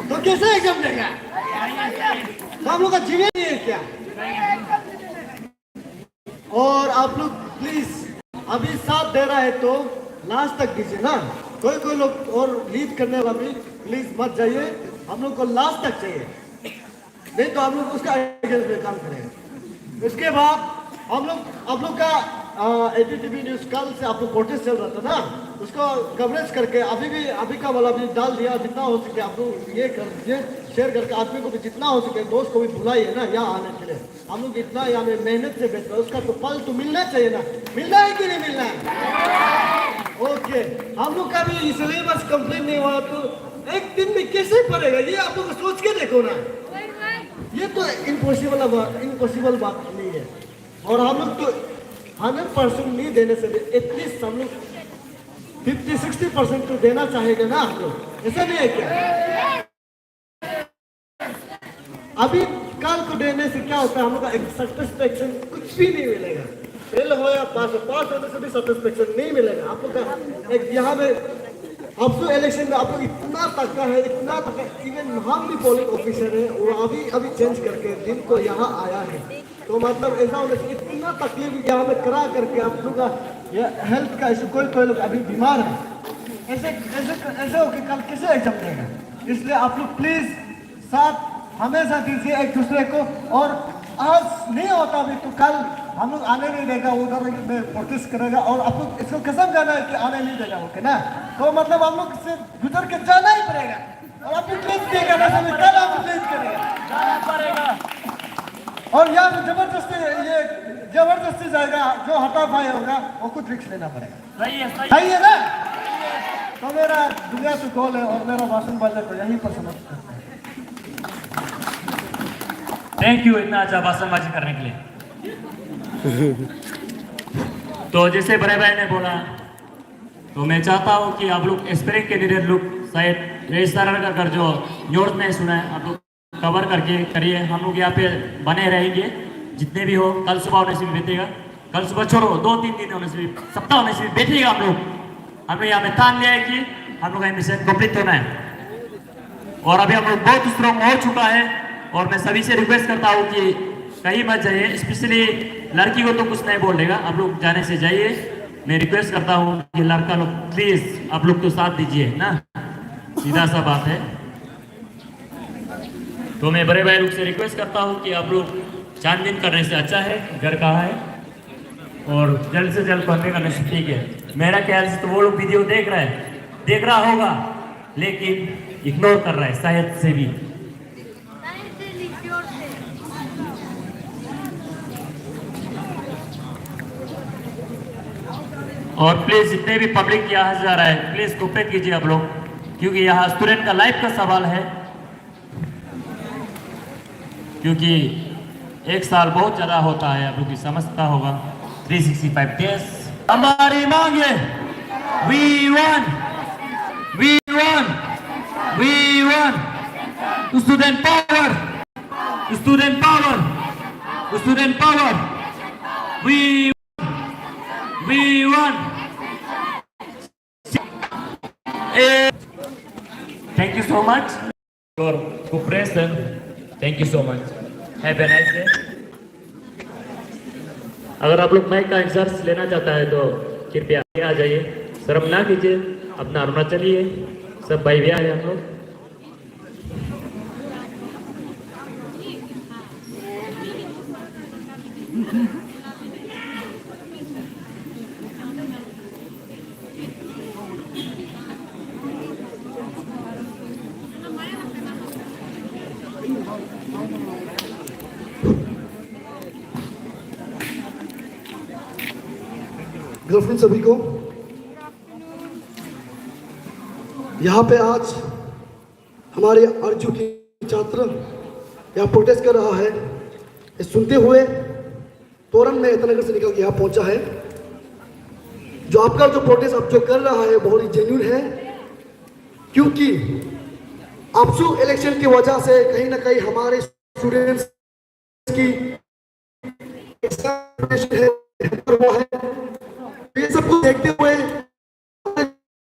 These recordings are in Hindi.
तो कैसे एग्जाम देगा? तो हम लोग का जीवन नहीं है क्या? और आप लोग प्लीज अभी साथ दे रहा है तो लास्ट तक दीजिए ना। कोई लोग और लीड करने वाला भी प्लीज मत जाइए, हम लोग को लास्ट तक चाहिए, नहीं तो हम लोग उसका अगेंस्ट में काम करेंगे। इसके बाद आप लोग का ATTV न्यूज कल से आप लोग प्रोटेस्ट चल रहा था ना, उसको कवरेज करके अभी का वाला भी डाल दिया। जितना हो सके आप लोग ये कर दीजिए, शेयर करके आदमी को भी जितना हो सके, दोस्त को भी बुलाइए ना यहाँ आने के लिए। हम लोग इतना यहाँ में मेहनत से बैठ रहे हैं, उसका तो फल तो मिलना चाहिए ना। मिलना है कि नहीं मिलना है? ओके, हम लोग का भी सिलेबस कंप्लीट नहीं हुआ तो एक दिन में कैसे पड़ेगा, ये आप लोग सोच के देखो ना। ये तो इम्पॉसिबल बात नहीं है। और हम लोग तो 100% नहीं देने से भी एटलीस्ट हम लोग 50-60% तो देना चाहेंगे ना हम लोग, ऐसा नहीं है क्या? अभी कल को देने से क्या होता है, हम लोग का एक सेटिस्फेक्शन कुछ भी नहीं मिलेगा। फेल हो या पास होने से भी सेटिस्फेक्शन नहीं मिलेगा आप लोग का। एक यहाँ में अब तो इलेक्शन में आप लोग इतना तक है, इतना तक, इवन हम भी पोलिंग ऑफिसर है, वो अभी चेंज करके दिन को यहाँ आया है। तो मतलब ऐसा होने से इतना तकलीफ यहाँ में करा करके आप लोग का हेल्थ का इशू, कोई लोग अभी बीमार है, ऐसे हो कि कल कैसे एग्जाम देगा। इसलिए आप लोग प्लीज साथ हमेशा दीजिए एक दूसरे को। और आज नहीं होता भी तो कल हम लोग आने नहीं देगा, उधर में प्रोटेस्ट करेगा और आप लोग इसको कसम जाना है कि आने नहीं देगा, ओके ना? तो मतलब हम लोग से गुजर के जाना ही पड़ेगा। और आप लोग प्लीज देगा ना, सभी कल आप प्लीज करेगा, जाना पड़ेगा। और यहाँ जबरदस्ती जाएगा, जो हटा पाए होगा वो कुछ रिस्क लेना पड़ेगा। सही है ना? तो मेरा दुनिया से गोल है और मेरा भाषण बाजा को यहीं पर समझता है। थैंक यू इतना अच्छा भाषणबाजी करने के लिए। तो जैसे बड़े भाई ने बोला, तो मैं चाहता हूँ कि आप लोग एस्पिरेंट कैंडिडेट लोग शायद रजिस्ट्रार कर जो न्यूज़ में सुना है, आप लोग कवर करके करिए। हम लोग यहाँ पे बने रहेंगे, जितने भी हो। कल सुबह होने से भी बैठेगा, कल सुबह छोड़ो 2-3 दिन होने से भी, सप्ताह होने से भी बैठेगा हम लोग यहाँ पे ठान लिया है कि हम लोग का मिशन कंप्लीट होना है। और अभी हम लोग बहुत स्ट्रॉन्ग हो चुका है। और मैं सभी से रिक्वेस्ट करता हूँ कि कहीं मत जाइए, स्पेशली लड़की को तो कुछ नहीं बोल देगा, आप लोग जाने से जाइए। मैं रिक्वेस्ट करता हूँ कि लड़का लोग प्लीज आप लोग तो साथ दीजिए ना, सीधा सा बात है। तो मैं बड़े भाई लोग से रिक्वेस्ट करता हूँ कि आप लोग 4 दिन करने से अच्छा है, घर कहाँ है, और जल्द से जल्द पढ़ने का नसीब ठीक है। मेरा ख्याल से तो वो लोग वीडियो देख रहा होगा, लेकिन इग्नोर कर रहा है शायद से भी। और प्लीज जितने भी पब्लिक यहाँ जा रहा है, प्लीज कोऑपरेट कीजिए आप लोग, क्योंकि यहाँ स्टूडेंट का लाइफ का सवाल है। क्योंकि एक साल बहुत ज्यादा होता है, आप लोग समझता होगा, 365 डेज। हमारी मांग है, we want student power, we want. Thank you so much for cooperation. Thank you so much. Have a nice day. अगर आप लोग माइक का इंसर्स लेना चाहता है तो कृपया आ जाइए, शर्म ना कीजिए, अपना रुना चलिए। सब भाई भैया है हम लोग। गर्लफ्रेंड सभी को यहाँ पे आज हमारे अर्जुन की छात्र यहाँ प्रोटेस्ट कर रहा है, ये सुनते हुए तोरण में इतनगर से निकल के यहाँ पहुंचा है। जो आपका जो प्रोटेस्ट आप जो कर रहा है बहुत ही जेन्युइन है, क्योंकि आपसू इलेक्शन की वजह से कहीं ना कहीं हमारे स्टूडेंट्स की है। ये सब कुछ देखते हुए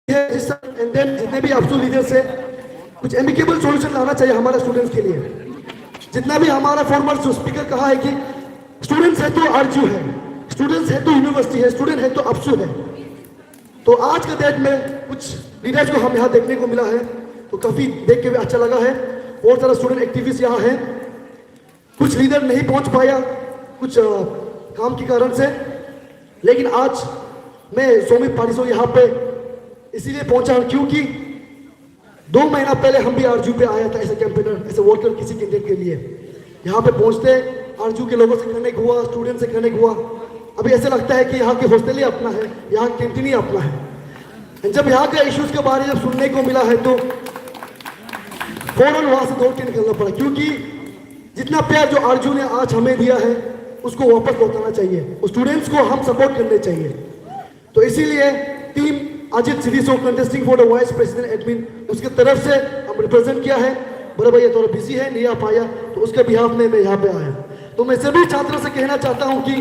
जितने भी आपसू लीडर्स है कुछ एमिकेबल सॉल्यूशन लाना चाहिए हमारे स्टूडेंट्स के लिए। जितना भी हमारा फॉर्मर स्पीकर कहा है कि स्टूडेंट्स है तो आरजू है, स्टूडेंट्स है तो यूनिवर्सिटी है, स्टूडेंट है तो अफसू है। तो आज के डेट में कुछ लीडर्स को हम यहाँ देखने को मिला है, तो काफी देख के भी अच्छा लगा है। बहुत सारा स्टूडेंट एक्टिविस्ट यहाँ है, कुछ लीडर नहीं पहुंच पाया कुछ काम के कारण से, लेकिन आज मैं सोमी पारिसो यहाँ पे इसीलिए पहुंचा हूं क्योंकि 2 महीना पहले हम भी आरजू पे आया था ऐसे कैंपेनर, ऐसे वर्कर किसी कैंडिडेट के लिए। यहाँ पे पहुंचते आरजू के लोगों से कनेक्ट हुआ, स्टूडेंट से कनेक्ट हुआ। अभी ऐसे लगता है कि यहाँ के हॉस्टल ही अपना है, यहाँ कैंटीन ही अपना है। जब यहाँ के इश्यूज के बारे में सुनने को मिला है तो फौरन वहां से दौड़ के निकलना पड़ा, क्योंकि जितना प्यार जो आरजू ने आज हमें दिया है उसको वापस लौटाना चाहिए, उस स्टूडेंट्स को हम सपोर्ट करने चाहिए। तो इसीलिए team Ajit Siriso contesting for the vice president admin, उसके तरफ से हम रिप्रेजेंट किया है। बड़े भैया थोड़ा बिजी है, नहीं आ पाया, तो उसके बिहाफ में मैं यहाँ पे आया। तो मैं सभी छात्रों से कहना चाहता हूँ कि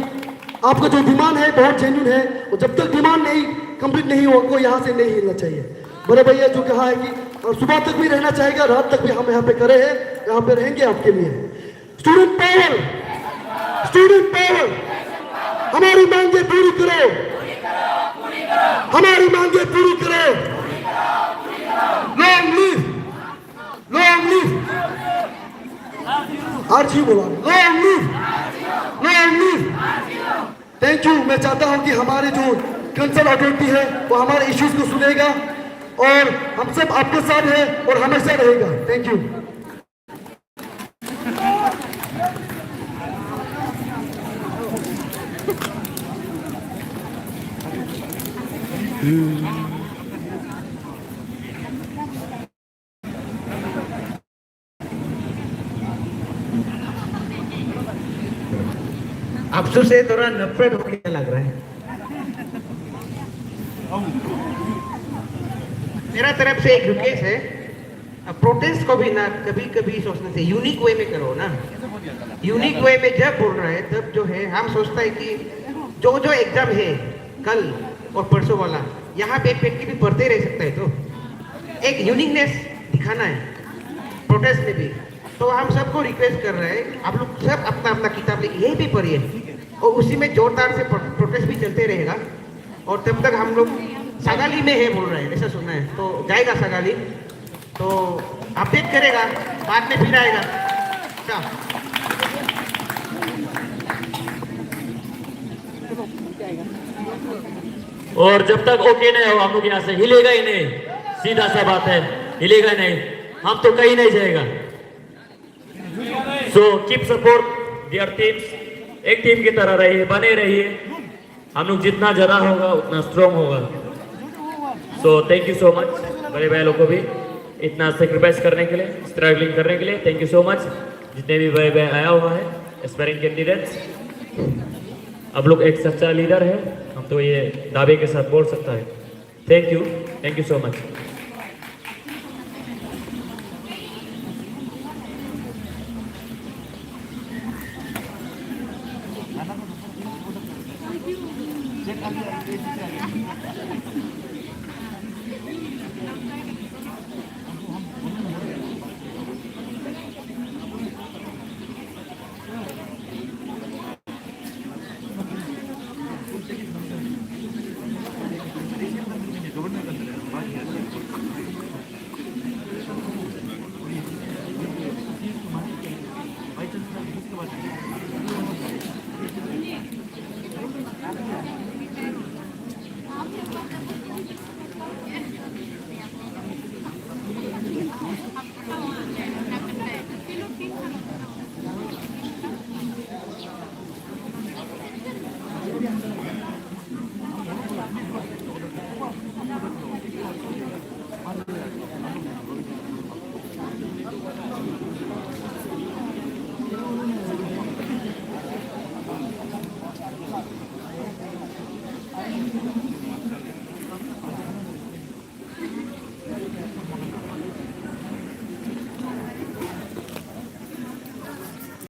आपका जो डिमांड है बहुत जेन्युइन है, और जब तक डिमांड नहीं कंप्लीट नहीं हो को यहाँ से नहीं हिलना चाहिए। बड़े भैया जो कहा है कि सुबह तक भी रहना चाहेगा, रात तक भी हम यहाँ पे करे हैं, यहाँ पे रहेंगे आपके लिए। स्टूडेंट पावर, स्टूडेंट पावर, हमारी मांगे पूरी करो, हमारी मांगे पूरी करो। लॉन्ग लिव, लॉन्ग लिव, आरजू बोला, long live, long live. Thank you. मैं चाहता हूं कि हमारे जो कंसर्न अथॉरिटी है वो हमारे इश्यूज को सुनेगा और हम सब आपके साथ है और हमेशा रहेगा। Thank you. अफसोस से थोड़ा नफरत होने लग रहा है। मेरा तरफ से एक रिक्वेस्ट है, प्रोटेस्ट को भी ना कभी कभी सोचने से यूनिक वे में करो ना। यूनिक वे में जब बोल रहा है तब जो है हम सोचता है कि जो जो एग्जाम है कल और परसों वाला, यहाँ पे एक व्यक्ति भी पढ़ते रह सकता है, तो एक यूनिकनेस दिखाना है प्रोटेस्ट में भी। तो हम सबको रिक्वेस्ट कर रहे हैं, आप लोग सब अपना अपना किताब लेके यही भी पढ़िए और उसी में जोरदार से प्रोटेस्ट भी चलते रहेगा। और तब तक हम लोग सगाली में है बोल रहे हैं, ऐसा सुना है, तो जाएगा सगाली, तो अपडेट करेगा, बाद में फिर आएगा। और जब तक ओके नहीं हो हम लोग यहाँ से हिलेगा ही नहीं, सीधा सा बात है, हिलेगा नहीं, हम तो कहीं नहीं जाएगा। So keep support dear teams, एक टीम की तरह रहिए, बने रहिए। हम लोग जितना ज्यादा होगा उतना स्ट्रॉन्ग होगा। So thank you so much बड़े भाई लोग को भी इतना सेक्रीफाइस करने के लिए, स्ट्रगलिंग करने के लिए। थैंक यू सो मच जितने भी बड़े भाई आया हुआ है, एस्पायरिंग कैंडिडेट्स। अब लोग एक सच्चा लीडर है, हम तो ये दावे के साथ बोल सकता है। Thank you so much. Check